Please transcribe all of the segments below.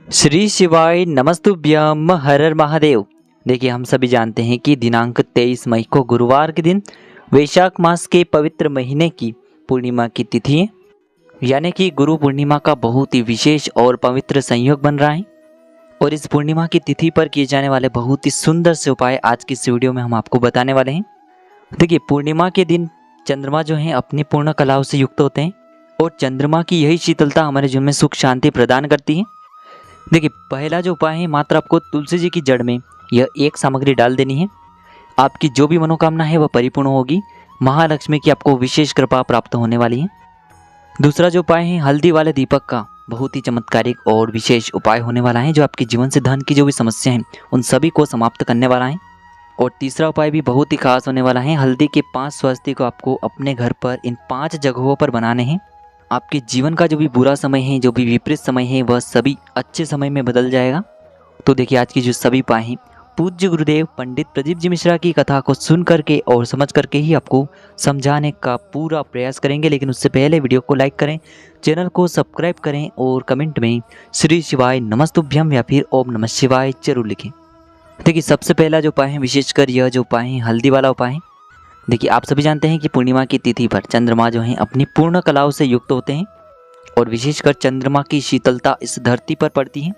श्री शिवाय नमस्तुभ्यम हर हर महादेव। देखिए, हम सभी जानते हैं कि दिनांक 23 मई को गुरुवार के दिन वैशाख मास के पवित्र महीने की पूर्णिमा की तिथि है, यानी कि गुरु पूर्णिमा का बहुत ही विशेष और पवित्र संयोग बन रहा है। और इस पूर्णिमा की तिथि पर किए जाने वाले बहुत ही सुंदर से उपाय आज की इस वीडियो में हम आपको बताने वाले हैं। देखिए, पूर्णिमा के दिन चंद्रमा जो है अपनी पूर्ण कलाओं से युक्त होते हैं और चंद्रमा की यही शीतलता हमारे जीवन में सुख शांति प्रदान करती है। देखिए, पहला जो उपाय है, मात्र आपको तुलसी जी की जड़ में यह एक सामग्री डाल देनी है। आपकी जो भी मनोकामना है वह परिपूर्ण होगी। महालक्ष्मी की आपको विशेष कृपा प्राप्त होने वाली है। दूसरा जो उपाय है, हल्दी वाले दीपक का बहुत ही चमत्कारिक और विशेष उपाय होने वाला है, जो आपके जीवन से धन की जो भी समस्या है उन सभी को समाप्त करने वाला है। और तीसरा उपाय भी बहुत ही खास होने वाला है। हल्दी के 5 स्वस्तिक को आपको अपने घर पर इन 5 जगहों पर बनाने हैं। आपके जीवन का जो भी बुरा समय है, जो भी विपरीत समय है, वह सभी अच्छे समय में बदल जाएगा। तो देखिए, आज की जो सभी उपाय हैं, पूज्य गुरुदेव पंडित प्रदीप जी मिश्रा की कथा को सुन करके और समझ करके ही आपको समझाने का पूरा प्रयास करेंगे। लेकिन उससे पहले वीडियो को लाइक करें, चैनल को सब्सक्राइब करें और कमेंट में श्री शिवाय नमस्तुभ्यम या फिर ओम नमः शिवाय जरूर लिखें। देखिए, सबसे पहला जो उपाय है, विशेषकर यह जो उपाय है हल्दी वाला उपाय है। देखिए, आप सभी जानते हैं कि पूर्णिमा की तिथि पर चंद्रमा जो हैं अपनी पूर्ण कलाओं से युक्त होते हैं और विशेषकर चंद्रमा की शीतलता इस धरती पर पड़ती है।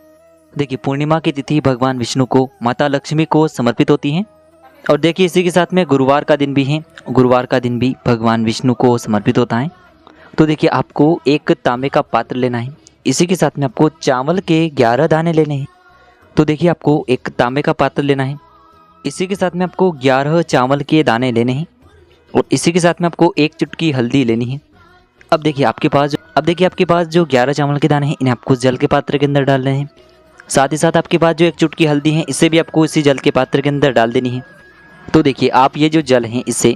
देखिए, पूर्णिमा की तिथि भगवान विष्णु को, माता लक्ष्मी को समर्पित होती है। और देखिए, इसी के साथ में गुरुवार का दिन भी है। गुरुवार का दिन भी भगवान विष्णु को समर्पित होता है। तो देखिए, आपको एक तांबे का पात्र लेना है। इसी के साथ में आपको चावल के 11 दाने लेने हैं। तो देखिए, आपको एक तांबे का पात्र लेना है। इसी के साथ में आपको 11 चावल के दाने लेने हैं और इसी के साथ में आपको एक चुटकी हल्दी लेनी है। अब देखिए, आपके पास जो 11 चावल के दाने हैं, इन्हें आपको जल के पात्र के अंदर डालने हैं। साथ ही साथ आपके पास जो एक चुटकी हल्दी है, इसे भी आपको इसी जल के पात्र के अंदर डाल देनी है। तो देखिए, आप ये जो जल है इसे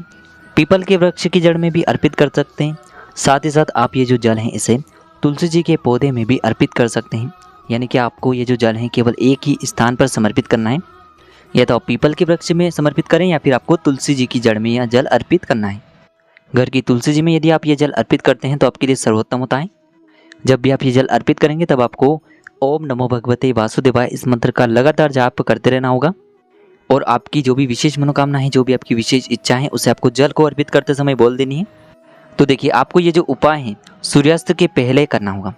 पीपल के वृक्ष की जड़ में भी अर्पित कर सकते हैं। साथ ही साथ आप ये जो जल है इसे तुलसी जी के पौधे में भी अर्पित कर सकते हैं। यानी कि आपको ये जो जल है केवल एक ही स्थान पर समर्पित करना है। या तो आप पीपल के वृक्ष में समर्पित करें या फिर आपको तुलसी जी की जड़ में यह जल अर्पित करना है। घर की तुलसी जी में यदि आप ये जल अर्पित करते हैं तो आपके लिए सर्वोत्तम होता है। जब भी आप ये जल अर्पित करेंगे तब आपको ओम नमो भगवते वासुदेवाय इस मंत्र का लगातार जाप करते रहना होगा। और आपकी जो भी विशेष मनोकामना है, जो भी आपकी विशेष इच्छा है, उसे आपको जल को अर्पित करते समय बोल देनी है। तो देखिए, आपको ये जो उपाय है सूर्यास्त के पहले करना होगा।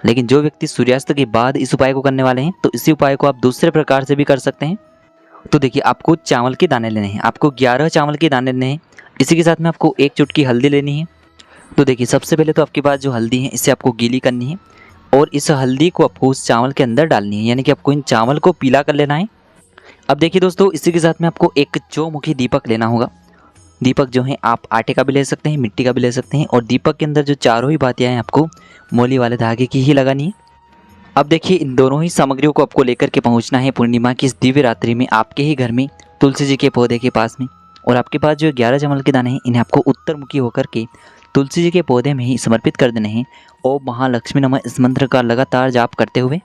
लेकिन जो व्यक्ति सूर्यास्त के बाद इस उपाय को करने वाले हैं, तो इसी उपाय को आप दूसरे प्रकार से भी कर सकते हैं। तो देखिए, आपको चावल के दाने लेने हैं। आपको 11 चावल के दाने लेने हैं। इसी के साथ में आपको एक चुटकी हल्दी लेनी है। तो देखिए, सबसे पहले तो आपके पास जो हल्दी है इसे आपको गीली करनी है और इस हल्दी को आपको उस चावल के अंदर डालनी है। यानी कि आपको इन चावल को पीला कर लेना है। अब देखिए दोस्तों, इसी के साथ में आपको एक चौमुखी दीपक लेना होगा। दीपक जो है आप आटे का भी ले सकते हैं, मिट्टी का भी ले सकते हैं। और दीपक के अंदर जो चारों ही बातियाँ हैं आपको मोली वाले धागे की ही लगानी है। अब देखिए, इन दोनों ही सामग्रियों को आपको लेकर के पहुंचना है पूर्णिमा की इस दिव्य रात्रि में आपके ही घर में तुलसी जी के पौधे के पास में। और आपके पास जो 11 चावल के दाने हैं, इन्हें आपको उत्तरमुखी होकर के तुलसी जी के पौधे में ही समर्पित कर देने हैं। ओम महालक्ष्मी नमः इस मंत्र का लगातार जाप करते हुए।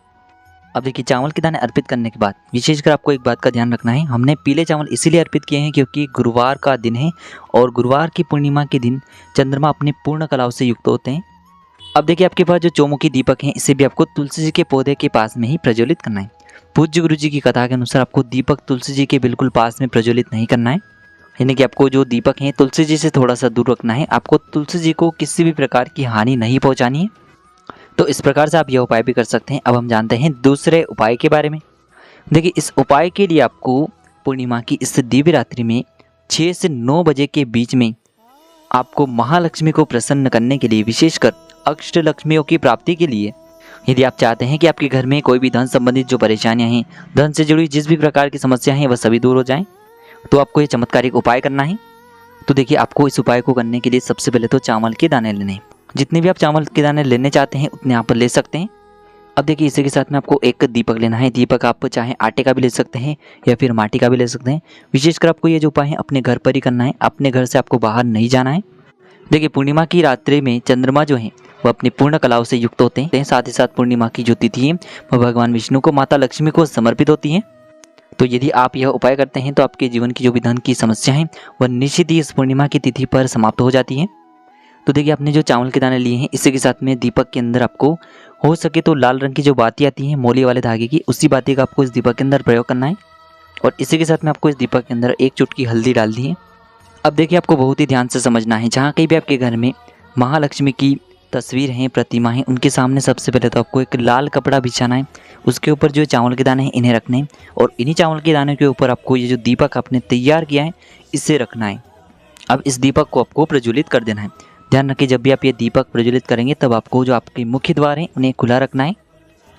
अब देखिए, चावल के दाने अर्पित करने के बाद विशेषकर आपको एक बात का ध्यान रखना है। हमने पीले चावल इसीलिए अर्पित किए हैं क्योंकि गुरुवार का दिन है और गुरुवार की पूर्णिमा के दिन चंद्रमा अपनी पूर्ण कलाओं से युक्त होते हैं। अब देखिए, आपके पास जो चौमुखी दीपक है, इसे भी आपको तुलसी जी के पौधे के पास में ही प्रज्वलित करना है। पूज्य गुरु जी की कथा के अनुसार आपको दीपक तुलसी जी के बिल्कुल पास में प्रज्वलित नहीं करना है। यानी कि आपको जो दीपक है तुलसी जी से थोड़ा सा दूर रखना है। आपको तुलसी जी को किसी भी प्रकार की हानि नहीं पहुंचानी है। तो इस प्रकार से आप यह उपाय भी कर सकते हैं। अब हम जानते हैं दूसरे उपाय के बारे में। देखिए, इस उपाय के लिए आपको पूर्णिमा की इस दिव्य रात्रि में 6 से 9 बजे के बीच में आपको महालक्ष्मी को प्रसन्न करने के लिए, विशेषकर अष्टलक्ष्मियों की प्राप्ति के लिए, यदि आप चाहते हैं कि आपके घर में कोई भी धन संबंधित जो परेशानियां हैं, धन से जुड़ी जिस भी प्रकार की समस्या हैं, वह सभी दूर हो जाएं, तो आपको ये चमत्कारिक उपाय करना है। तो देखिए, आपको इस उपाय को करने के लिए सबसे पहले तो चावल के दाने लेने हैं। जितने भी आप चावल के दाने लेने चाहते हैं उतने आप ले सकते हैं। अब देखिए, इसी के साथ में आपको एक दीपक लेना है। दीपक आप चाहे आटे का भी ले सकते हैं या फिर माटी का भी ले सकते हैं। विशेषकर आपको ये जो उपाय है अपने घर पर ही करना है। अपने घर से आपको बाहर नहीं जाना है। देखिए, पूर्णिमा की रात्रि में चंद्रमा जो है वह अपनी पूर्ण कलाओं से युक्त होते हैं। साथ ही साथ पूर्णिमा की जो तिथि है वह भगवान विष्णु को, माता लक्ष्मी को समर्पित होती है। तो यदि आप यह उपाय करते हैं तो आपके जीवन की जो भी धन की समस्या है वह निश्चित ही इस पूर्णिमा की तिथि पर समाप्त हो जाती है। तो देखिए आपने जो चावल के दाने लिए हैं इसी के साथ में दीपक के अंदर आपको हो सके तो लाल रंग की जो बाती आती हैं मोली वाले धागे की, उसी बाती का आपको इस दीपक के अंदर प्रयोग करना है। और इसी के साथ में आपको इस दीपक के अंदर एक चुटकी हल्दी डाल दी है। अब देखिए आपको बहुत ही ध्यान से समझना है, जहाँ कहीं भी आपके घर में महालक्ष्मी की तस्वीर हैं, प्रतिमा है, उनके सामने सबसे पहले तो आपको एक लाल कपड़ा बिछाना है। उसके ऊपर जो चावल के दाने हैं इन्हें रखने हैं और इन्हीं चावल के दाने के ऊपर आपको ये जो दीपक आपने तैयार किया है इसे रखना है। अब इस दीपक को आपको प्रज्वलित कर देना है। ध्यान रखिए जब भी आप ये दीपक प्रज्वलित करेंगे तब आपको जो आपके मुख्य द्वार हैं उन्हें खुला रखना है,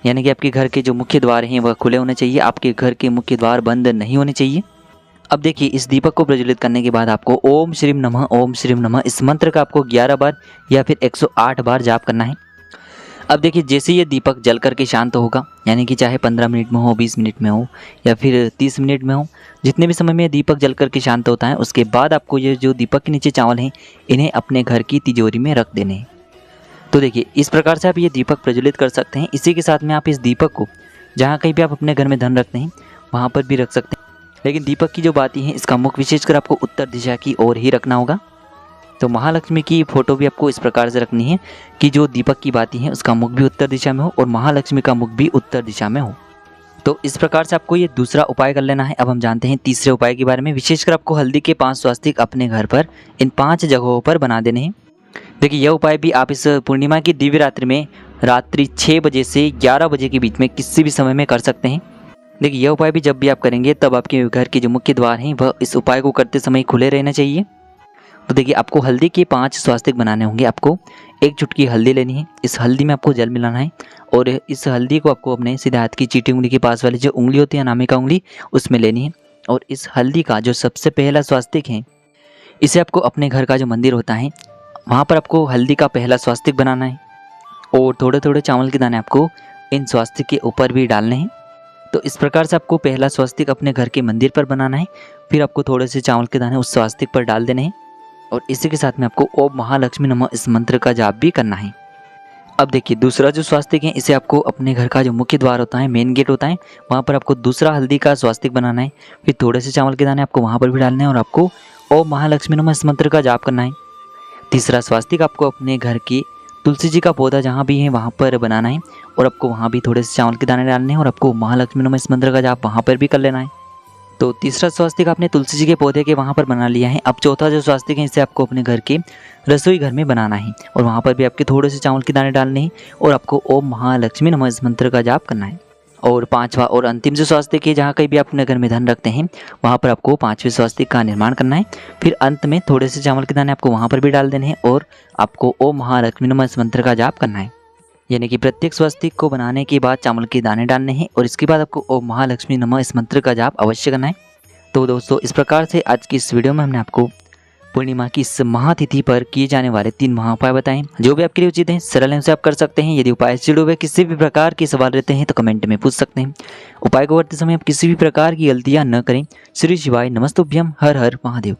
यानी कि आपके घर के जो मुख्य द्वार हैं वह खुले होने चाहिए, आपके घर के मुख्य द्वार बंद नहीं होने चाहिए। अब देखिए इस दीपक को प्रज्वलित करने के बाद आपको ओम श्रीम नमः इस मंत्र का आपको 11 बार या फिर 108 बार जाप करना है। अब देखिए जैसे ये दीपक जल करके शांत होगा, यानी कि चाहे 15 मिनट में हो, 20 मिनट में हो या फिर 30 मिनट में हो, जितने भी समय में दीपक जल करके शांत होता है उसके बाद आपको ये जो दीपक के नीचे चावल हैं इन्हें अपने घर की तिजोरी में रख देने हैं। तो देखिए इस प्रकार से आप ये दीपक प्रज्वलित कर सकते हैं। इसी के साथ में आप इस दीपक को जहाँ कहीं भी आप अपने घर में धन रखते हैं वहाँ पर भी रख सकते हैं, लेकिन दीपक की जो बाती है इसका मुख विशेषकर आपको उत्तर दिशा की ओर ही रखना होगा। तो महालक्ष्मी की फ़ोटो भी आपको इस प्रकार से रखनी है कि जो दीपक की बाती है उसका मुख भी उत्तर दिशा में हो और महालक्ष्मी का मुख भी उत्तर दिशा में हो। तो इस प्रकार से आपको ये दूसरा उपाय कर लेना है। अब हम जानते हैं तीसरे उपाय के बारे में। विशेषकर आपको हल्दी के 5 स्वास्तिक अपने घर पर इन 5 जगहों पर बना देने हैं। देखिए यह उपाय भी आप इस पूर्णिमा की दिव्य रात्रि में रात्रि 6 बजे से 11 बजे के बीच में किसी भी समय में कर सकते हैं। देखिए यह उपाय भी जब भी आप करेंगे तब आपके घर के जो मुख्य द्वार हैं वह इस उपाय को करते समय खुले रहना चाहिए। तो देखिए आपको हल्दी के 5 स्वास्तिक बनाने होंगे। आपको एक चुटकी हल्दी लेनी है, इस हल्दी में आपको जल मिलाना है और इस हल्दी को आपको अपने सीधे हाथ की चीटी उंगली के पास वाली जो उंगली होती है अनामिका उंगली उसमें लेनी है। और इस हल्दी का जो सबसे पहला स्वास्तिक है इसे आपको अपने घर का जो मंदिर होता है वहाँ पर आपको हल्दी का पहला स्वास्तिक बनाना है और थोड़े थोड़े चावल के दाने आपको इन स्वास्तिक के ऊपर भी डालने हैं। तो इस प्रकार से आपको पहला स्वास्तिक अपने घर के मंदिर पर बनाना है, फिर आपको थोड़े से चावल के दाने उस स्वास्तिक पर डाल देने हैं और इसी के साथ में आपको ओम महालक्ष्मी नमः इस मंत्र का जाप भी करना है। अब देखिए दूसरा जो स्वास्तिक है इसे आपको अपने घर का जो मुख्य द्वार होता है, मेन गेट होता है, वहाँ पर आपको दूसरा हल्दी का स्वास्तिक बनाना है, फिर थोड़े से चावल के दाने आपको वहाँ पर भी डालने हैं और आपको ओम महालक्ष्मी नमः इस मंत्र का जाप करना है। तीसरा स्वास्तिक आपको अपने घर की तुलसी जी का पौधा जहाँ भी है वहाँ पर बनाना है और आपको वहाँ भी थोड़े से चावल के दाने डालने हैं और आपको महालक्ष्मी नमः इस मंत्र का जाप वहाँ पर भी कर लेना है। तो तीसरा स्वास्तिक आपने तुलसी जी के पौधे के वहाँ पर बना लिया है। अब चौथा जो स्वास्तिक है इसे आपको अपने घर के रसोई घर में बनाना है और वहाँ पर भी आपके थोड़े से चावल के दाने डालने हैं और आपको ओम महालक्ष्मी नमः इस मंत्र का जाप करना है। और पांचवा और अंतिम जो स्वास्तिक है जहाँ कहीं भी आप अपने घर में धन रखते हैं वहाँ पर आपको 5वें स्वास्तिक का निर्माण करना है। फिर अंत में थोड़े से चावल के दाने आपको वहाँ पर भी डाल देने हैं और आपको ओम महालक्ष्मी नमः इस मंत्र का जाप करना है। यानी कि प्रत्येक स्वास्तिक को बनाने के बाद चावल के दाने डालने हैं और इसके बाद आपको ओम महालक्ष्मी नमः इस मंत्र का जाप अवश्य करना है। तो दोस्तों इस प्रकार से आज की इस वीडियो में हमने आपको पूर्णिमा की इस महातिथि पर किए जाने वाले 3 महाउपाय बताएं, जो भी आपके लिए उचित हैं, सरल हैं, उसे आप कर सकते हैं। यदि उपाय से जुड़े हुए किसी भी प्रकार के सवाल रहते हैं तो कमेंट में पूछ सकते हैं। उपाय को करते समय आप किसी भी प्रकार की गलतियां न करें। श्री शिवाय नमस्तुभ्यम। हर हर महादेव।